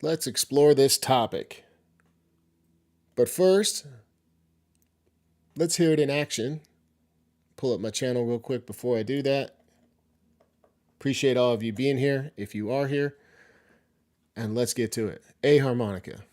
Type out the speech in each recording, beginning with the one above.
let's explore this topic. But first, let's hear it in action. Pull up my channel real quick before I do that. Appreciate all of you being here, if you are here. And let's get to it. A harmonica.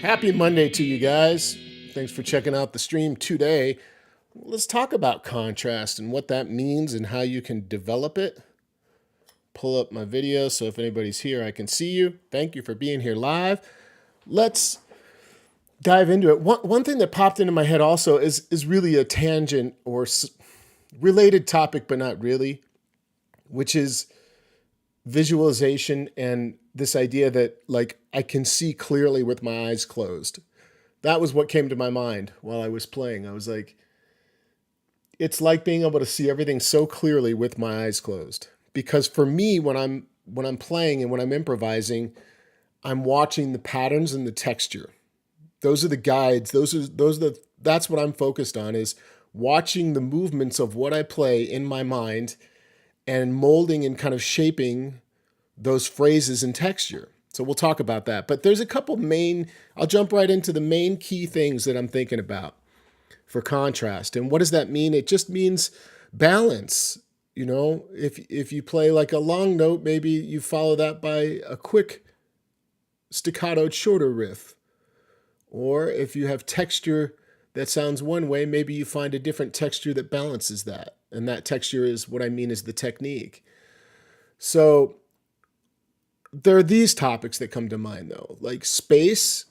Happy Monday to you guys. Thanks for checking out the stream today. Let's talk about contrast and what that means and how you can develop it. Pull up my video so if anybody's here, I can see you. Thank you for being here live. Let's dive into it. One thing that popped into my head also is really a tangent or related topic, but not really, which is visualization and this idea that like I can see clearly with my eyes closed. That was what came to my mind while I was playing. I was like, it's like being able to see everything so clearly with my eyes closed. Because for me, when I'm playing and when I'm improvising, I'm watching the patterns and the texture. Those are the guides. That's what I'm focused on, is watching the movements of what I play in my mind and molding and kind of shaping those phrases and texture. So we'll talk about that. But there's a couple I'll jump right into the main key things that I'm thinking about for contrast. And what does that mean? It just means balance. You know, if you play like a long note, maybe you follow that by a quick staccatoed shorter riff. Or if you have texture that sounds one way, maybe you find a different texture that balances that. And that texture is what I mean is the technique. So there are these topics that come to mind though, like space.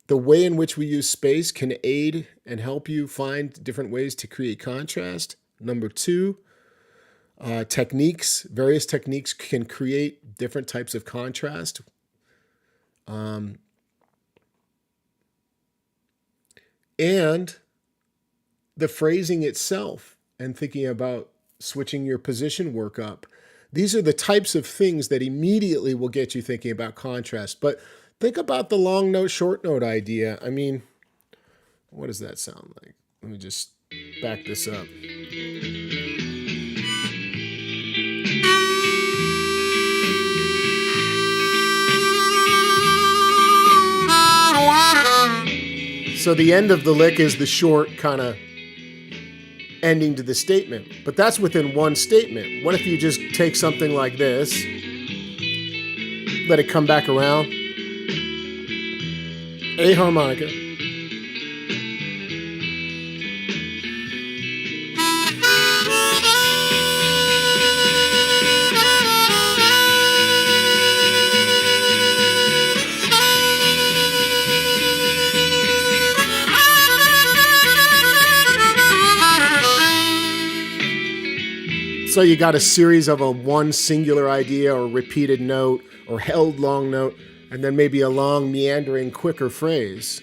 The way in which we use space can aid and help you find different ways to create contrast. Number two, techniques. Various techniques can create different types of contrast. And the phrasing itself and thinking about switching your position work up. These are the types of things that immediately will get you thinking about contrast. But think about the long note, short note idea. I mean, what does that sound like? Let me just back this up. So the end of the lick is the short kind of ending to the statement. But that's within one statement. What if you just take something like this, let it come back around, A harmonica, so you got a series of a one singular idea or repeated note or held long note, and then maybe a long, meandering, quicker phrase.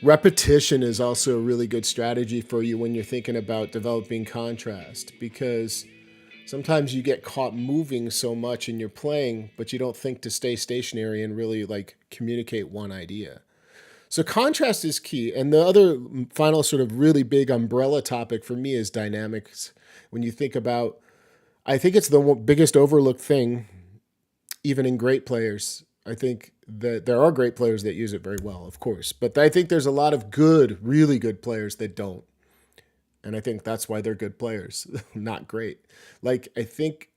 Repetition is also a really good strategy for you when you're thinking about developing contrast, because sometimes you get caught moving so much in your playing, but you don't think to stay stationary and really like communicate one idea. So contrast is key. And the other final sort of really big umbrella topic for me is dynamics. When you think about, I think it's the biggest overlooked thing, even in great players. I think that there are great players that use it very well, of course. But I think there's a lot of good, really good players that don't. And I think that's why they're good players, not great. Like, I think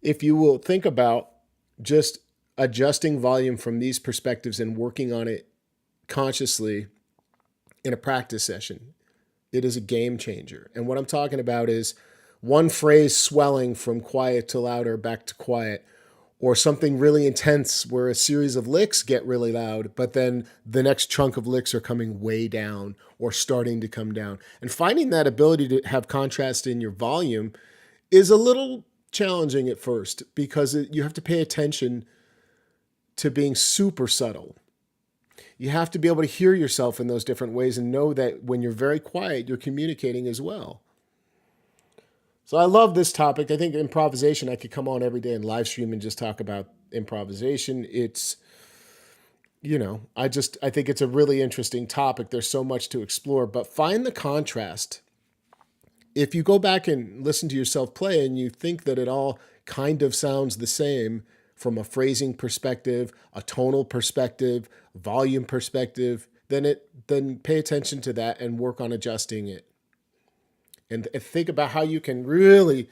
if you will think about just adjusting volume from these perspectives and working on it consciously in a practice session, it is a game changer. And what I'm talking about is one phrase swelling from quiet to louder back to quiet, or something really intense where a series of licks get really loud, but then the next chunk of licks are coming way down or starting to come down. And finding that ability to have contrast in your volume is a little challenging at first, because you have to pay attention to being super subtle. You have to be able to hear yourself in those different ways and know that when you're very quiet, you're communicating as well. So I love this topic. I think improvisation, I could come on every day and live stream and just talk about improvisation. It's, I think it's a really interesting topic. There's so much to explore, but find the contrast. If you go back and listen to yourself play and you think that it all kind of sounds the same, from a phrasing perspective, a tonal perspective, volume perspective, then pay attention to that and work on adjusting it. And think about how you can really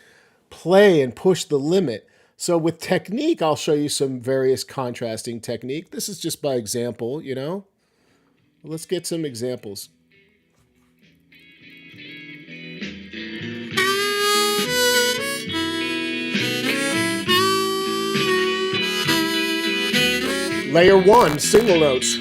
play and push the limit. So with technique, I'll show you some various contrasting technique. This is just by example, Let's get some examples. Layer 1, single notes.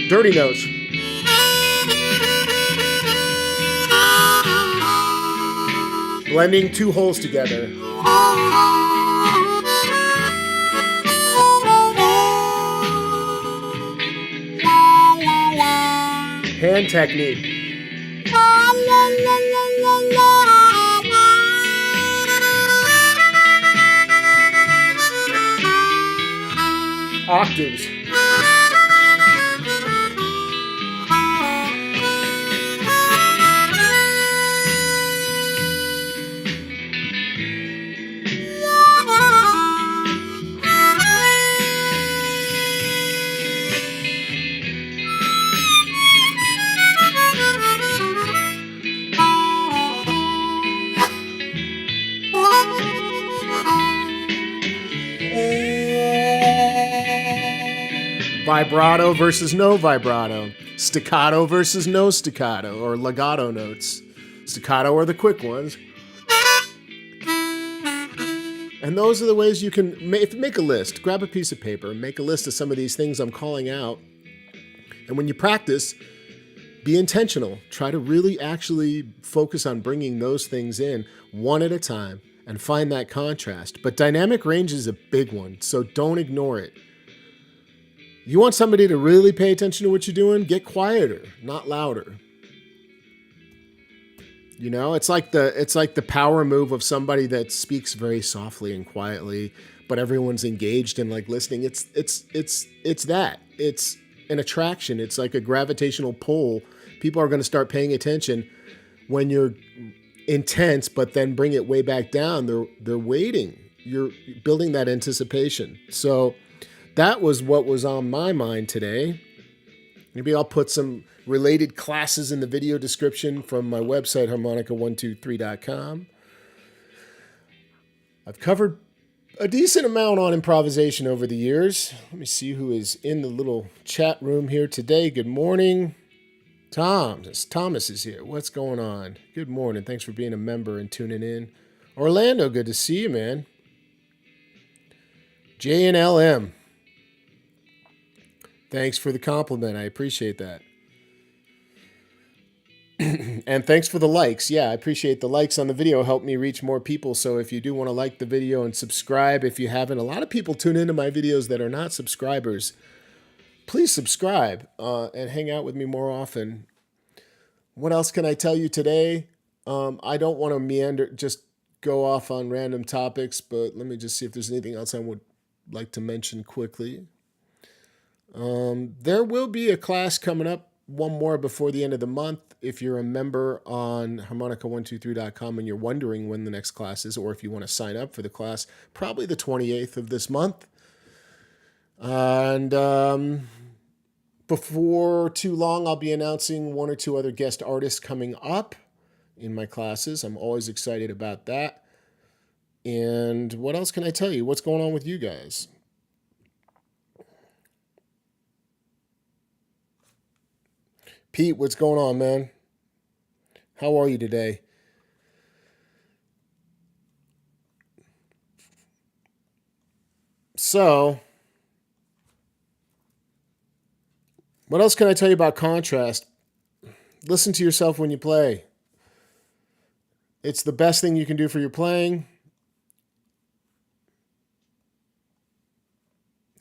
Dirty notes. Blending two holes together. Hand technique. Octaves. Vibrato versus no vibrato. Staccato versus no staccato, or legato notes. Staccato are the quick ones. And those are the ways you can make a list. Grab a piece of paper and make a list of some of these things I'm calling out. And when you practice, be intentional. Try to really actually focus on bringing those things in one at a time and find that contrast. But dynamic range is a big one, so don't ignore it. You want somebody to really pay attention to what you're doing? Get quieter, not louder. You know, it's like the power move of somebody that speaks very softly and quietly, but everyone's engaged and like listening. It's that. It's an attraction. It's like a gravitational pull. People are going to start paying attention when you're intense, but then bring it way back down. They're waiting. You're building that anticipation. So that was what was on my mind today. Maybe I'll put some related classes in the video description from my website, harmonica123.com. I've covered a decent amount on improvisation over the years. Let me see who is in the little chat room here today. Good morning. Thomas is here. What's going on? Good morning. Thanks for being a member and tuning in. Orlando, good to see you, man. J and LM. Thanks for the compliment. I appreciate that. And thanks for the likes. Yeah, I appreciate the likes on the video. Help me reach more people. So if you do want to like the video and subscribe, if you haven't, a lot of people tune into my videos that are not subscribers. Please subscribe and hang out with me more often. What else can I tell you today? I don't want to meander, just go off on random topics, but let me just see if there's anything else I would like to mention quickly. There will be a class coming up, one more before the end of the month. If you're a member on harmonica123.com and you're wondering when the next class is, or if you want to sign up for the class, probably the 28th of this month. And before too long, I'll be announcing one or two other guest artists coming up in my classes. I'm always excited about that. And what else can I tell you? What's going on with you guys? Pete, what's going on, man? How are you today? So, what else can I tell you about contrast? Listen to yourself when you play. It's the best thing you can do for your playing.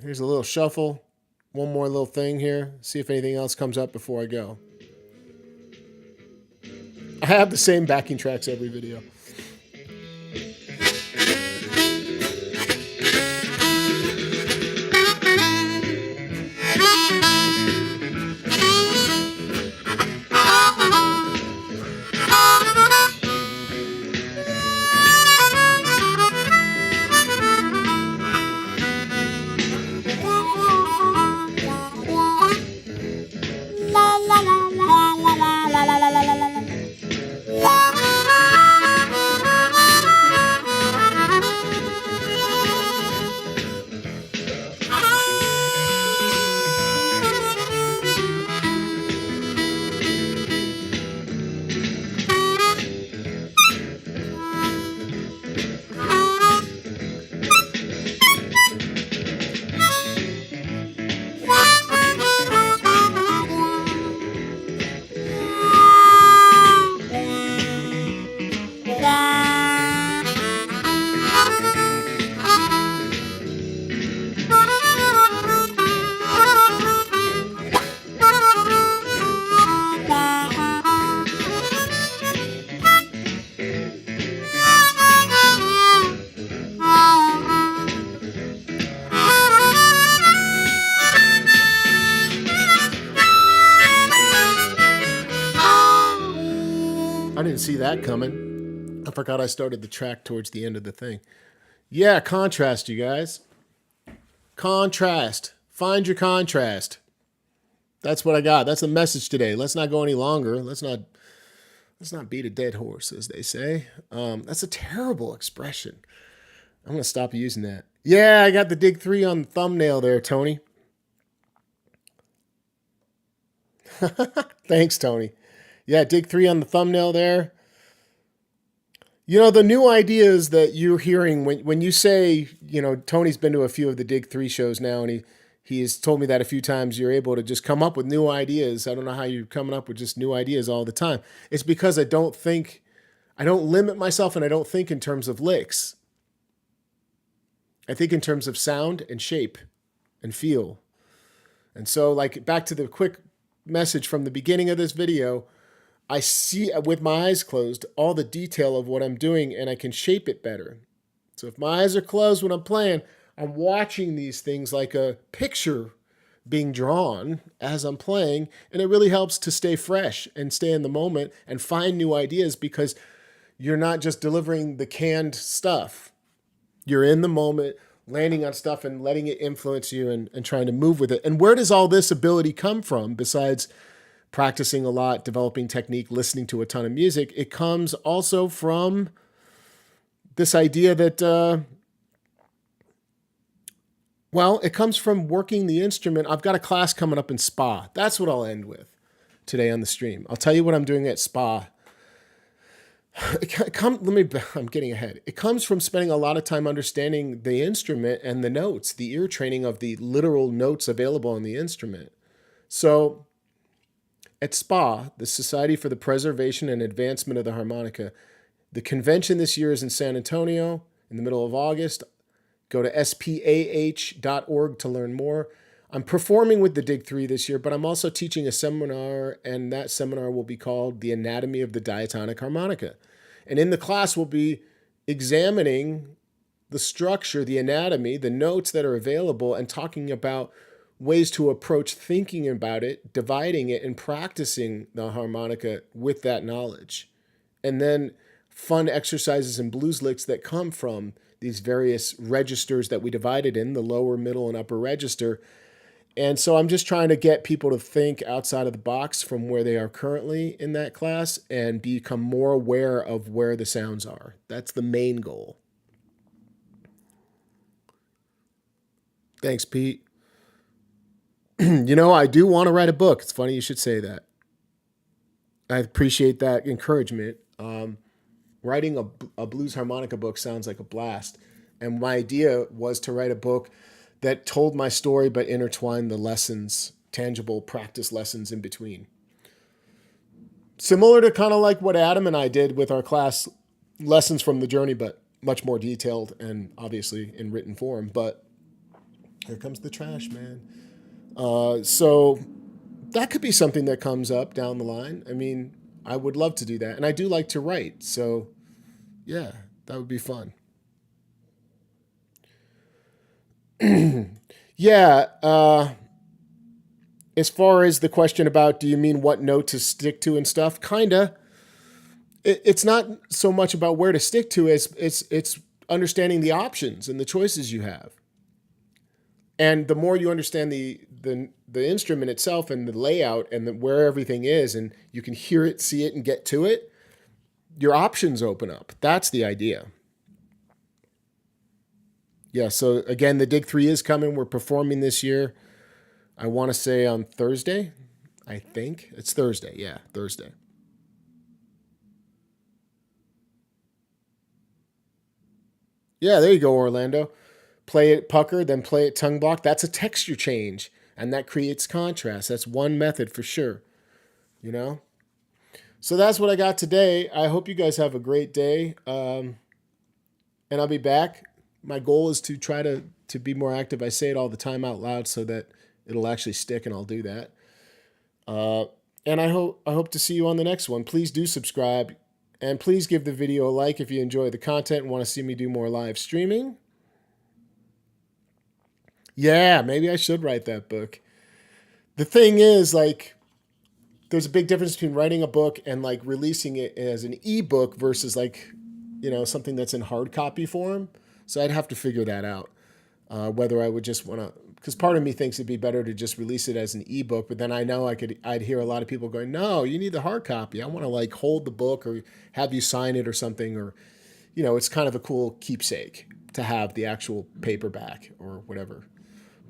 Here's a little shuffle. One more little thing here. See if anything else comes up before I go. I have the same backing tracks every video. I didn't see that coming. I forgot I started the track towards the end of the thing. Yeah, contrast, you guys. Contrast. Find your contrast. That's what I got. That's the message today. Let's not go any longer. Let's not beat a dead horse, as they say. That's a terrible expression. I'm going to stop using that. Yeah, I got the Dig 3 on the thumbnail there, Tony. Thanks, Tony. Yeah, Dig 3 on the thumbnail there. You know, the new ideas that you're hearing when you say, you know, Tony's been to a few of the Dig 3 shows now, and He has told me that a few times. You're able to just come up with new ideas. I don't know how you're coming up with just new ideas all the time. It's because I don't limit myself, and I don't think in terms of licks. I think in terms of sound and shape and feel. And so, like, back to the quick message from the beginning of this video, I see with my eyes closed all the detail of what I'm doing, and I can shape it better. So if my eyes are closed when I'm playing, I'm watching these things like a picture being drawn as I'm playing, and it really helps to stay fresh and stay in the moment and find new ideas, because you're not just delivering the canned stuff. You're in the moment, landing on stuff and letting it influence you, and trying to move with it. And where does all this ability come from besides practicing a lot, developing technique, listening to a ton of music? It comes also from this idea that, it comes from working the instrument. I've got a class coming up in spa. That's what I'll end with today on the stream. I'll tell you what I'm doing at spa. I'm getting ahead. It comes from spending a lot of time understanding the instrument and the notes, the ear training of the literal notes available on the instrument. So at SPA, the Society for the Preservation and Advancement of the Harmonica, the convention this year is in San Antonio in the middle of August. Go to spah.org to learn more. I'm performing with the Dig 3 this year, but I'm also teaching a seminar, and that seminar will be called The Anatomy of the Diatonic Harmonica. And in the class, we'll be examining the structure, the anatomy, the notes that are available, and talking about ways to approach thinking about it, dividing it, and practicing the harmonica with that knowledge. And then fun exercises and blues licks that come from these various registers that we divided in, the lower, middle, and upper register. And so I'm just trying to get people to think outside of the box from where they are currently in that class and become more aware of where the sounds are. That's the main goal. Thanks, Pete. I do want to write a book. It's funny you should say that. I appreciate that encouragement. Writing a blues harmonica book sounds like a blast. And my idea was to write a book that told my story but intertwined the lessons, tangible practice lessons in between. Similar to kind of like what Adam and I did with our class, Lessons from the Journey, but much more detailed and obviously in written form. But here comes the trash, man. So that could be something that comes up down the line. I mean, I would love to do that. And I do like to write. So yeah, that would be fun. Yeah. As far as the question about, do you mean what note to stick to and stuff? Kinda. It's not so much about where to stick to as it's understanding the options and the choices you have. And the more you understand the instrument itself and the layout and where everything is, and you can hear it, see it, and get to it, your options open up. That's the idea. Yeah, so again, the Dig 3 is coming. We're performing this year. I want to say on Thursday. I think it's Thursday. Yeah, Thursday. Yeah, there you go, Orlando. Play it pucker, then play it tongue block. That's a texture change, and that creates contrast. That's one method for sure. So that's what I got today. I hope you guys have a great day, and I'll be back. My goal is to try to be more active. I say it all the time out loud so that it'll actually stick, and I'll do that. And I hope to see you on the next one. Please do subscribe, and please give the video a like if you enjoy the content and want to see me do more live streaming. Yeah, maybe I should write that book. The thing is, like, there's a big difference between writing a book and like releasing it as an ebook versus like, something that's in hard copy form. So I'd have to figure that out. Whether I would just want to, because part of me thinks it'd be better to just release it as an ebook, but then I know I'd hear a lot of people going, no, you need the hard copy. I want to like hold the book or have you sign it or something, or, it's kind of a cool keepsake to have the actual paperback or whatever.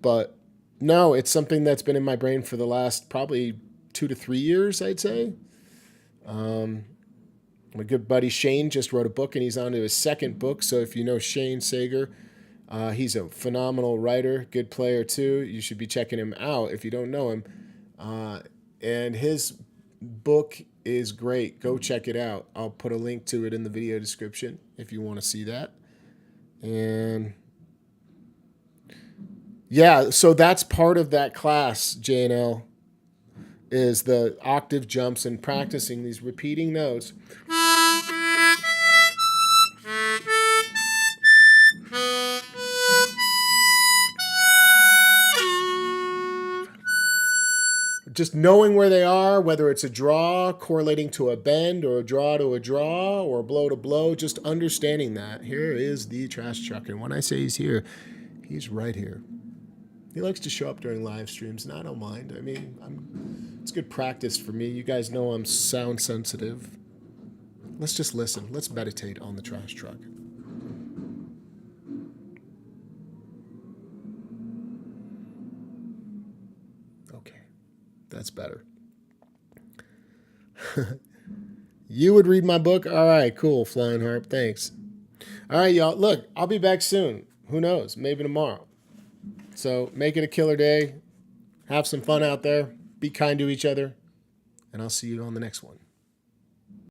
But no, it's something that's been in my brain for the last probably 2 to 3 years, I'd say. My good buddy Shane just wrote a book, and he's on to his second book. So if you know Shane Sager, He's a phenomenal writer, good player too. You should be checking him out if you don't know him. And his book is great. Go check it out. I'll put a link to it in the video description if you want to see that. And yeah, so that's part of that class, JNL, is the octave jumps and practicing these repeating notes. Just knowing where they are, whether it's a draw correlating to a bend or a draw to a draw or a blow to blow, just understanding that. Here is the trash truck. And when I say he's here, he's right here. He likes to show up during live streams, and I don't mind. I mean, it's good practice for me. You guys know I'm sound sensitive. Let's just listen. Let's meditate on the trash truck. Okay, that's better. You would read my book? All right, cool, Flying Harp. Thanks. All right, y'all. Look, I'll be back soon. Who knows? Maybe tomorrow. So make it a killer day. Have some fun out there. Be kind to each other. And I'll see you on the next one.